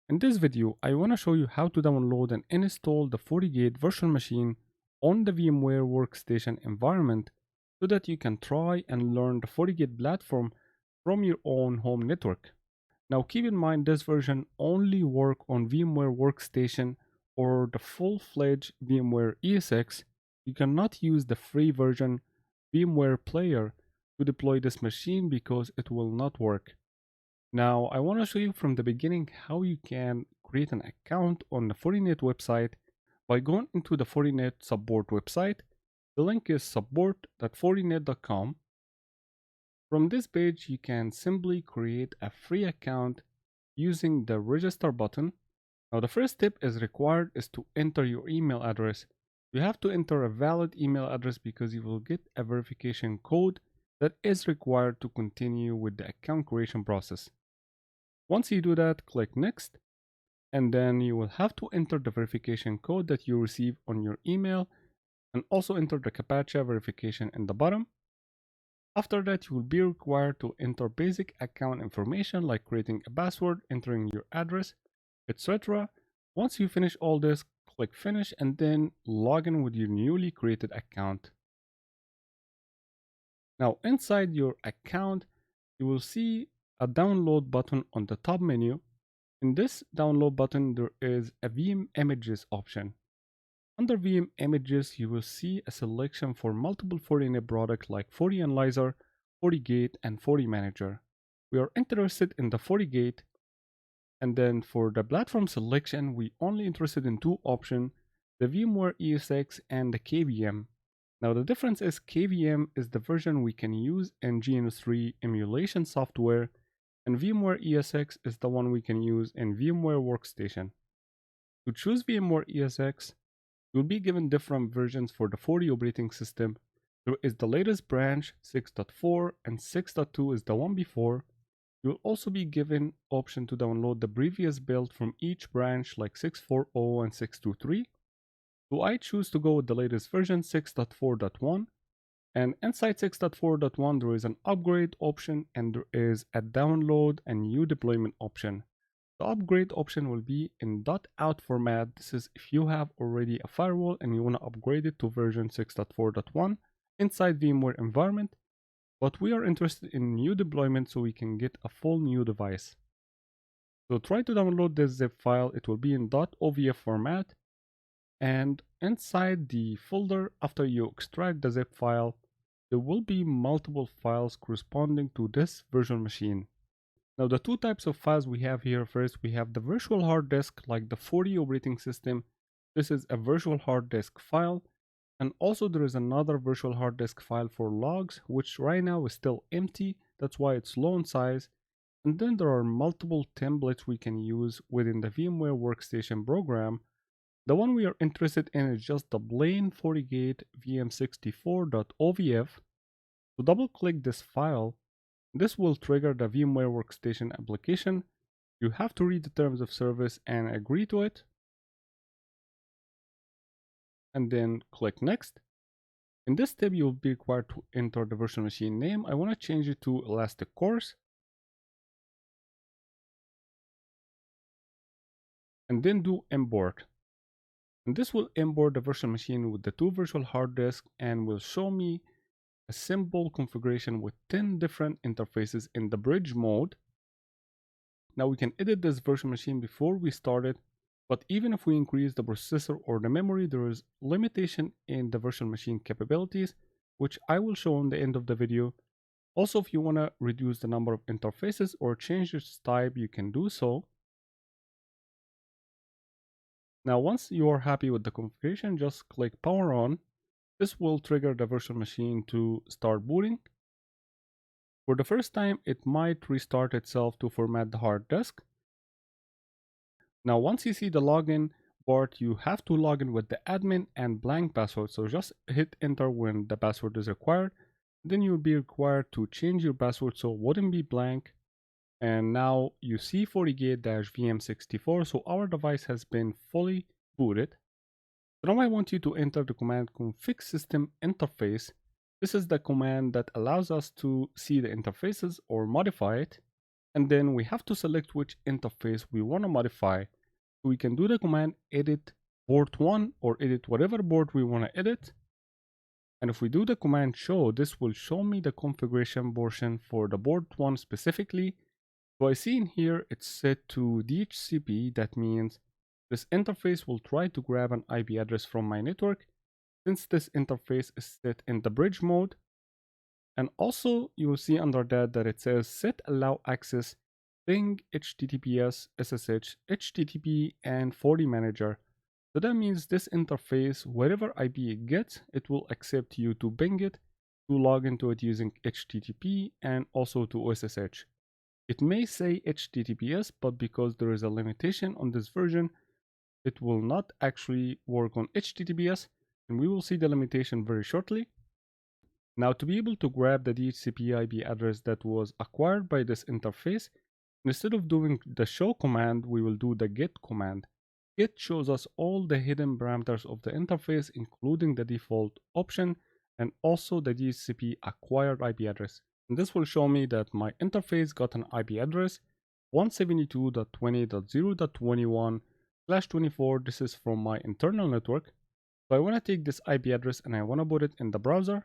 In this video, I want to show you how to download and install the Fortigate virtual machine on the VMware Workstation environment so that you can try and learn the Fortigate platform from your own home network. Now keep in mind this version only work on VMware Workstation or the full-fledged VMware ESX. You cannot use the free version VMware Player to deploy this machine because it will not work. Now, I want to show you from the beginning how you can create an account on the Fortinet website by going into the Fortinet support website. The link is support.fortinet.com. From this page, you can simply create a free account using the register button. Now, the first step is required is to enter your email address. You have to enter a valid email address because you will get a verification code that is required to continue with the account creation process. Once you do that, click next, and then you will have to enter the verification code that you receive on your email and also enter the CAPTCHA verification in the bottom. After that, you will be required to enter basic account information like creating a password, entering your address, etc. Once you finish all this, click finish and then log in with your newly created account. Now inside your account, you will see a download button on the top menu. In this download button, there is a VM images option. Under VM images, you will see a selection for multiple Fortinet products like FortiAnalyzer, Fortigate, and FortiManager. We are interested in the Fortigate, and then for the platform selection, we only interested in two options, the VMware ESX and the KVM. Now the difference is KVM is the version we can use in GNS3 emulation software, and VMware ESX is the one we can use in VMware Workstation. To choose VMware ESX, you'll be given different versions for the 40 operating system. There is the latest branch 6.4 and 6.2 is the one before. You'll also be given option to download the previous build from each branch like 6.4.0 and 6.2.3. So I choose to go with the latest version 6.4.1, and inside 6.4.1 there is an upgrade option and there is a download and new deployment option. The upgrade option will be in .out format. This is if you have already a firewall and you want to upgrade it to version 6.4.1 inside VMware environment, but we are interested in new deployment so we can get a full new device. So try to download this zip file. It will be in .ovf format, and inside the folder after you extract the zip file, there will be multiple files corresponding to this virtual machine. Now the two types of files we have here, first we have the virtual hard disk like the 40 operating system. This is a virtual hard disk file, and also there is another virtual hard disk file for logs, which right now is still empty, that's why it's low in size. And then there are multiple templates we can use within the VMware Workstation program. The one we are interested in is just the plain Fortigate vm64.ovf. So double click this file. This will trigger the VMware Workstation application. You have to read the terms of service and agree to it. And then click next. In this step, you'll be required to enter the virtual machine name. I want to change it to ElastiCourse. And then do import. And this will import the virtual machine with the two virtual hard disks and will show me a simple configuration with 10 different interfaces in the bridge mode. Now we can edit this virtual machine before we start it, but even if we increase the processor or the memory, there is limitation in the virtual machine capabilities, which I will show in the end of the video. Also, if you want to reduce the number of interfaces or change its type, you can do so. Now, once you are happy with the configuration, just click power on. This will trigger the virtual machine to start booting. For the first time, it might restart itself to format the hard disk. Now, once you see the login part, you have to log in with the admin and blank password. So just hit enter when the password is required. Then you'll be required to change your password so it wouldn't be blank. And now you see Fortigate-VM64, so our device has been fully booted. So now I want you to enter the command config system interface. This is the command that allows us to see the interfaces or modify it. And then we have to select which interface we want to modify. So we can do the command edit port 1 or edit whatever port we want to edit. And if we do the command show, this will show me the configuration portion for the port 1 specifically. So I see in here it's set to DHCP. That means this interface will try to grab an IP address from my network since this interface is set in the bridge mode. And also you will see under that it says set allow access ping HTTPS, SSH, HTTP, and FortiManager. So that means this interface, whatever IP it gets, it will accept you to ping it, to log into it using HTTP, and also to SSH. It may say HTTPS, but because there is a limitation on this version, it will not actually work on HTTPS, and we will see the limitation very shortly. Now, to be able to grab the DHCP IP address that was acquired by this interface, instead of doing the show command, we will do the get command. Get shows us all the hidden parameters of the interface, including the default option and also the DHCP acquired IP address. And this will show me that my interface got an IP address 172.20.0.21/24. This is from my internal network. So I want to take this IP address and I want to put it in the browser.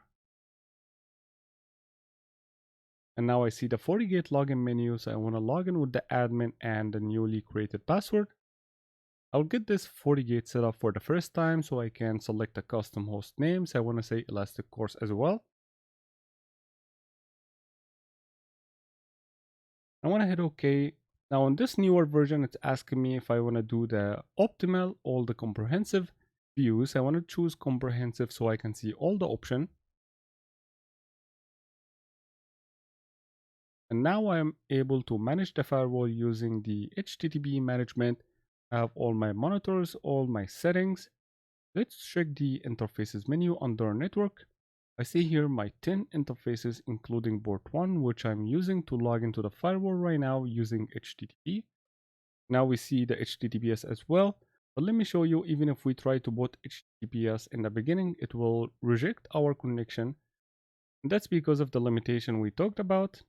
And now I see the Fortigate login menu, so I want to log in with the admin and the newly created password. I'll get this Fortigate set up for the first time, so I can select a custom host name. So I want to say ElastiCourse as well. I want to hit OK. Now on this newer version, it's asking me if I want to do the optimal or the comprehensive views. I want to choose comprehensive so I can see all the options. And now I am able to manage the firewall using the HTTP management. I have all my monitors, all my settings. Let's check the interfaces menu under network. I see here my 10 interfaces including port 1, which I'm using to log into the firewall right now using HTTP. Now we see the HTTPS as well. But let me show you, even if we try to put HTTPS in the beginning, it will reject our connection. And that's because of the limitation we talked about.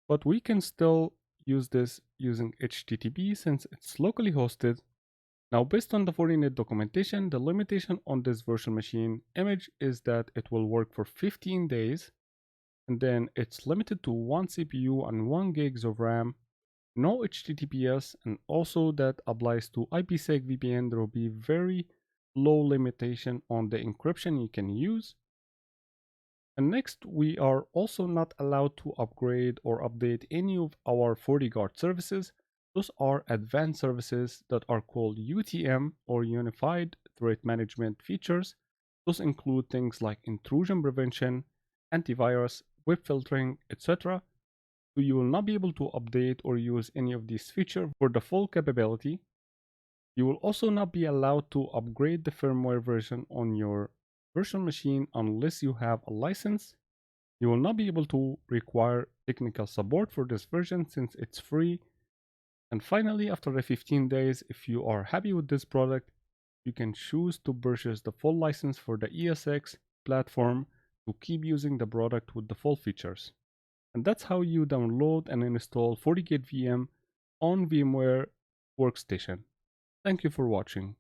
But we can still use this using HTTP since it's locally hosted. Now, based on the Fortinet documentation, the limitation on this virtual machine image is that it will work for 15 days. And then it's limited to 1 CPU and 1 gigs of RAM, no HTTPS, and also that applies to IPsec VPN. There will be very low limitation on the encryption you can use. And next, we are also not allowed to upgrade or update any of our FortiGuard services. Those are advanced services that are called UTM or Unified Threat Management features. Those include things like intrusion prevention, antivirus, web filtering, etc. So you will not be able to update or use any of these features for the full capability. You will also not be allowed to upgrade the firmware version on your virtual machine unless you have a license. You will not be able to require technical support for this version since it's free. And finally, after the 15 days, if you are happy with this product, you can choose to purchase the full license for the ESX platform to keep using the product with the full features. And that's how you download and install Fortigate VM on VMware Workstation. Thank you for watching.